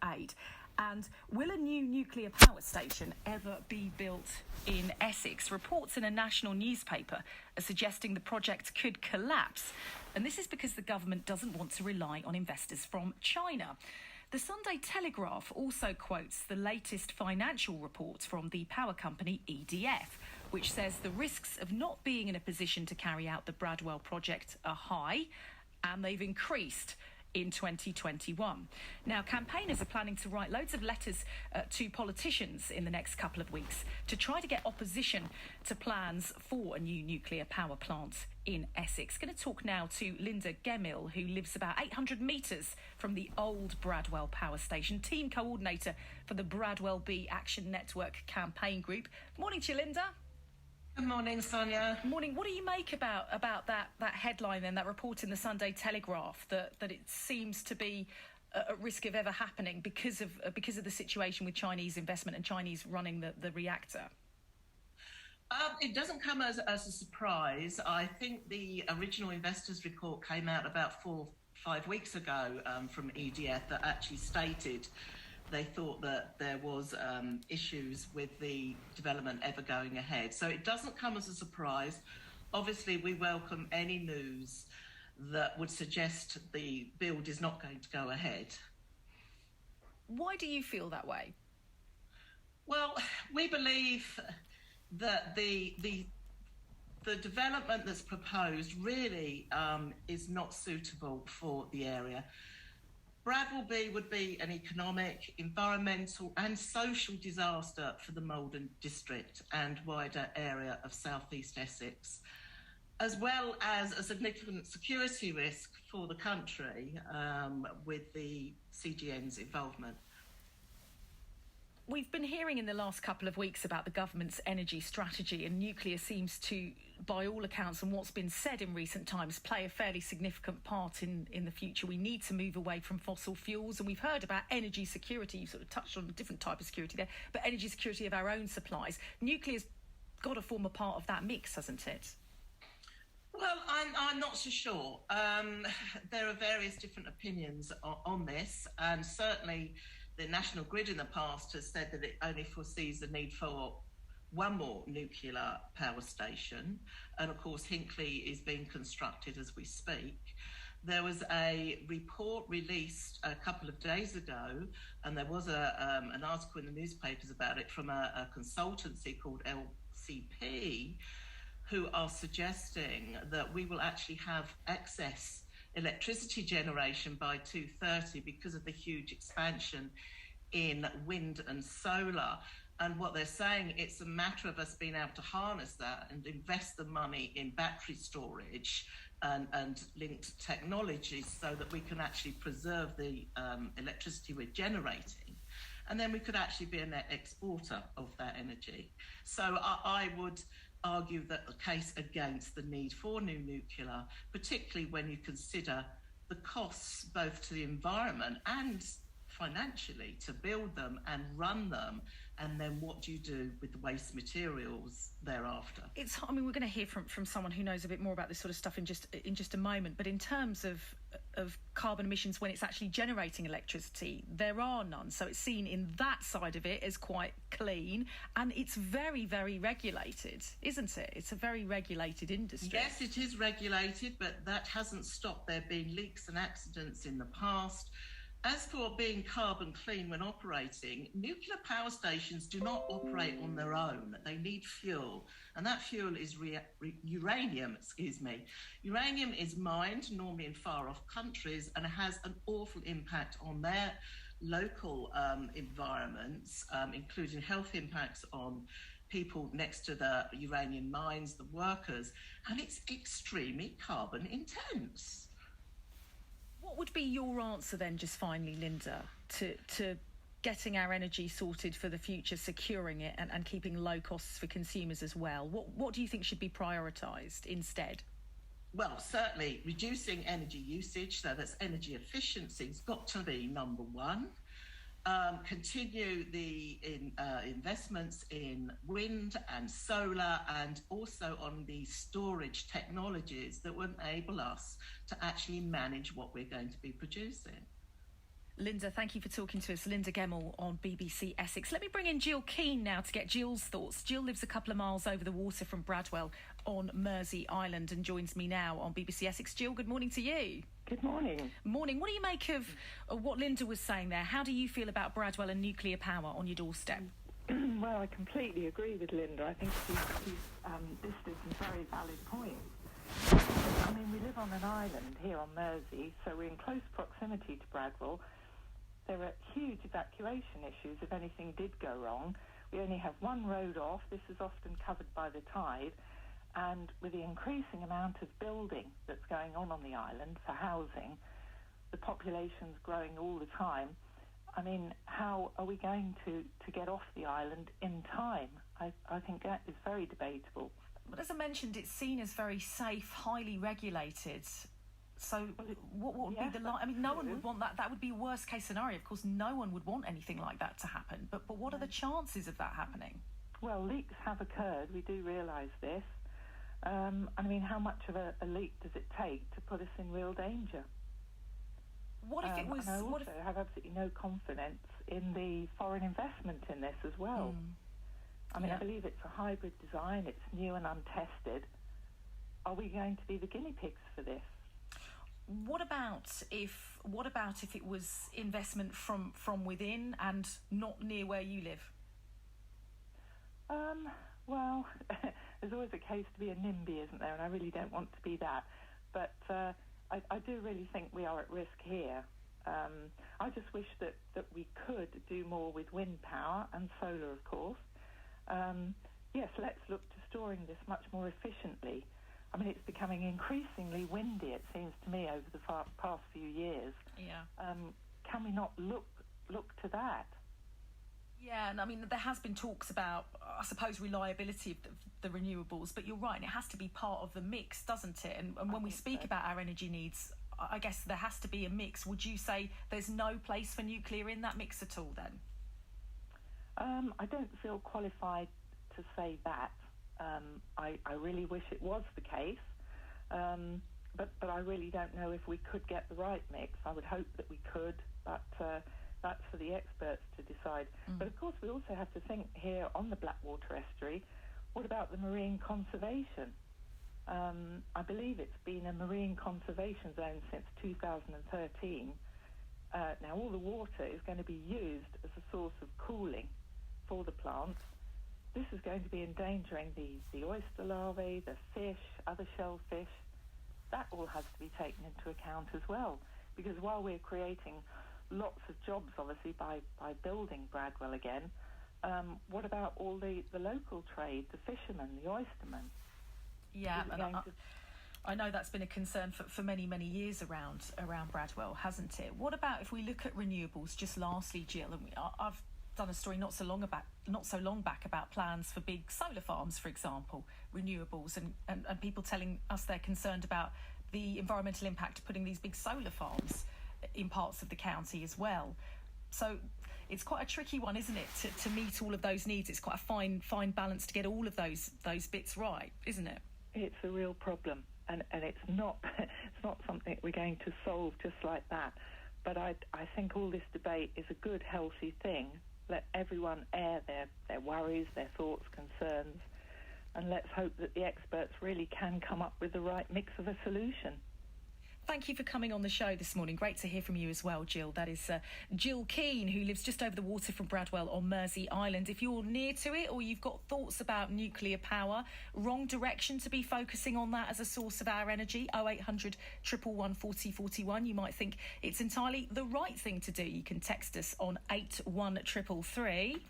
8:15. And will a new nuclear power station ever be built in Essex? Reports in a national newspaper are suggesting the project could collapse. And this is because the government doesn't want to rely on investors from China. The Sunday Telegraph also quotes the latest financial reports from the power company EDF, which says the risks of not being in a position to carry out the Bradwell project are high, and they've increased in 2021. Now, campaigners are planning to write loads of letters to politicians in the next couple of weeks to try to get opposition to plans for a new nuclear power plant in Essex. Going to talk now to Linda Gemill, who lives about 800 metres from the old Bradwell power station, team coordinator for the Bradwell B Action Network campaign group. Morning to you, Linda. Good morning, Sonia. Morning. What do you make about that headline then, that report in the Sunday Telegraph, that it seems to be at risk of ever happening because of the situation with Chinese investment and Chinese running the reactor? It doesn't come as a surprise. I think the original investors report came out about 4 or 5 weeks ago from EDF that actually stated they thought that there was issues with the development ever going ahead. So it doesn't come as a surprise. Obviously, we welcome any news that would suggest the build is not going to go ahead. Why do you feel that way? Well, we believe that the development that's proposed really is not suitable for the area. Bradwell B would be an economic, environmental and social disaster for the Maldon district and wider area of southeast Essex, as well as a significant security risk for the country with the CGN's involvement. We've been hearing in the last couple of weeks about the government's energy strategy, and nuclear seems to, by all accounts and what's been said in recent times, play a fairly significant part in the future. We need to move away from fossil fuels, and we've heard about energy security. You sort of touched on a different type of security there, but energy security of our own supplies. Nuclear's got to form a part of that mix, hasn't it? Well, I'm not so sure. There are various different opinions on this, and certainly the National Grid in the past has said that it only foresees the need for one more nuclear power station. And of course, Hinkley is being constructed as we speak. There was a report released a couple of days ago, and there was an article in the newspapers about it from a consultancy called LCP, who are suggesting that we will actually have excess electricity generation by 2030 because of the huge expansion in wind and solar. And what they're saying, it's a matter of us being able to harness that and invest the money in battery storage and linked technologies so that we can actually preserve the electricity we're generating. And then we could actually be a net exporter of that energy. So I would argue that the case against the need for new nuclear, particularly when you consider the costs both to the environment and financially to build them and run them, and then what do you do with the waste materials thereafter? We're going to hear from someone who knows a bit more about this sort of stuff in just a moment, but in terms of carbon emissions when it's actually generating electricity, there are none. So it's seen in that side of it as quite clean, and it's very, very regulated, isn't it? It's a very regulated industry. Yes, it is regulated, but that hasn't stopped there being leaks and accidents in the past. As for being carbon clean when operating, nuclear power stations do not operate on their own. They need fuel, and that fuel is uranium. Uranium is mined normally in far-off countries and has an awful impact on their local environments, including health impacts on people next to the uranium mines, the workers, and it's extremely carbon intense. What would be your answer then, just finally, Linda, to getting our energy sorted for the future, securing it and keeping low costs for consumers as well? What do you think should be prioritised instead? Well, certainly reducing energy usage, so that's energy efficiency, has got to be number one. Continue the investments in wind and solar, and also on the storage technologies that will enable us to actually manage what we're going to be producing. Linda, thank you for talking to us. Linda Gemmell on BBC Essex. Let me bring in Jill Keane now to get Jill's thoughts. Jill lives a couple of miles over the water from Bradwell on Mersey Island and joins me now on BBC Essex. Jill, good morning to you. Good morning. Morning. What do you make of what Linda was saying there? How do you feel about Bradwell and nuclear power on your doorstep? Well, I completely agree with Linda. I think she's listed some very valid points. I mean, we live on an island here on Mersey, so we're in close proximity to Bradwell. There are huge evacuation issues if anything did go wrong. We only have one road off. This is often covered by the tide. And with the increasing amount of building that's going on the island for housing, the population's growing all the time. I mean, how are we going to get off the island in time? I think that is very debatable. But as I mentioned, it's seen as very safe, highly regulated. So what would be the... I mean, no one would want that. That would be a worst-case scenario. Of course, no one would want anything like that to happen. But what are the chances of that happening? Well, leaks have occurred. We do realise this. I mean, how much of a leak does it take to put us in real danger? What if it was... And I also have absolutely no confidence in the foreign investment in this as well. I mean, I believe it's a hybrid design. It's new and untested. Are we going to be the guinea pigs for this? What about if it was investment from within and not near where you live? Well, there's always a case to be a NIMBY, isn't there? And I really don't want to be that. But I do really think we are at risk here. I just wish that we could do more with wind power and solar, of course. Yes, let's look to storing this much more efficiently. I mean, it's becoming increasingly windy, it seems to me, over the past few years. Yeah. Can we not look to that? Yeah, and I mean, there has been talks about, I suppose, reliability of the renewables, but you're right, and it has to be part of the mix, doesn't it? And when we speak about our energy needs, I guess there has to be a mix. Would you say there's no place for nuclear in that mix at all, then? I don't feel qualified to say that. I really wish it was the case, but I really don't know if we could get the right mix. I would hope that we could, but that's for the experts to decide. But of course, we also have to think here on the Blackwater Estuary, what about the marine conservation? I believe it's been a marine conservation zone since 2013. Now, all the water is going to be used as a source of cooling for the plants. This is going to be endangering the oyster larvae, the fish, other shellfish. That all has to be taken into account as well, because while we're creating lots of jobs, obviously, by building Bradwell again, what about all the local trade, the fishermen, the oystermen? Yeah, and I know that's been a concern for many, many years around Bradwell, hasn't it? What about if we look at renewables, just lastly, Jill, and I've done a story not so long back about plans for big solar farms, for example, renewables, and people telling us they're concerned about the environmental impact of putting these big solar farms in parts of the county as well. So it's quite a tricky one, isn't it, to meet all of those needs? It's quite a fine balance to get all of those bits right, isn't it? It's a real problem, and it's not something we're going to solve just like that. But I think all this debate is a good, healthy thing. Let everyone air their worries, their thoughts, concerns, and let's hope that the experts really can come up with the right mix of a solution. Thank you for coming on the show this morning. Great to hear from you as well, Jill. That is Jill Keane, who lives just over the water from Bradwell on Mersey Island. If you're near to it or you've got thoughts about nuclear power, wrong direction to be focusing on that as a source of our energy, 0800 111 40 41. You might think it's entirely the right thing to do. You can text us on 81333.